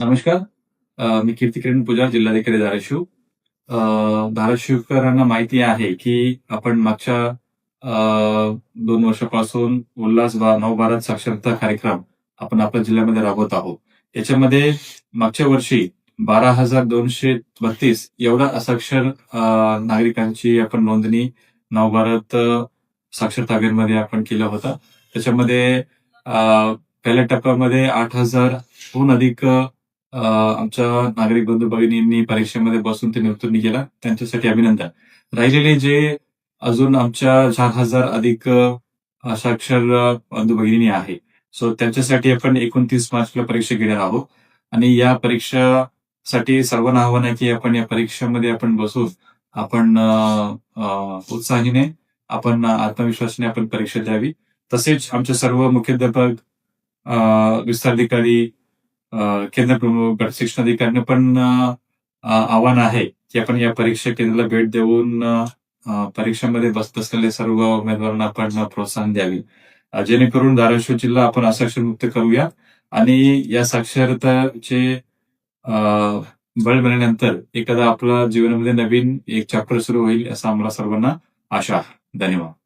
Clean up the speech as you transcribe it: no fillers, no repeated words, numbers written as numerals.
नमस्कार. मी कीर्तिकिरण पुजारी, जिल्हाधिकारी धाराशिव. अ, धाराशिवकरांना माहिती आहे, की आपण मागच्या 2 वर्षापासून नवभारत साक्षरता कार्यक्रम आपण आपल्या जिल्ह्यामध्ये राबवत आहोत. याच्यामध्ये मागच्या वर्षी 12,232 एवढा असाक्षर नागरिकांची आपण नोंदणी नवभारत साक्षरता अभियानमध्ये आपण केला होता. त्याच्यामध्ये पहिल्या टप्प्यामध्ये 8,000हून अधिक आमच्या नागरिक बंधू भगिनींनी परीक्षेमध्ये बसून त्यांनी उत्तीर्ण केला. त्यांच्यासाठी अभिनंदन. राहिलेले जे अजून आमच्या 4,000 अधिक साक्षर बंधू भगिनी आहे. सो त्यांच्यासाठी आपण 29 मार्चला परीक्षा घेणार आहोत आणि या परीक्षेसाठी सर्वांना आव्हान आहे, की आपण या परीक्षेमध्ये आपण बसून आपण उत्साहीने आपण आत्मविश्वासाने आपण परीक्षा द्यावी. तसेच आमचे सर्व मुख्याध्यापक, विस्ताराधिकारी, केंद्र प्रमुख, गट शिक्षणाधिकाऱ्यांना पण आव्हान आहे, की आपण या परीक्षा केंद्राला भेट देऊन परीक्षेमध्ये बसत असलेले सर्व उमेदवारांना आपण प्रोत्साहन द्यावे. जेणेकरून धाराशिव जिल्हा आपण असाक्षरमुक्त करूया आणि या साक्षरताचे बळ मिळाल्यानंतर एखादा आपल्या जीवनामध्ये नवीन एक चॅप्टर सुरू होईल, असं आम्हाला सर्वांना आशा आहे. धन्यवाद.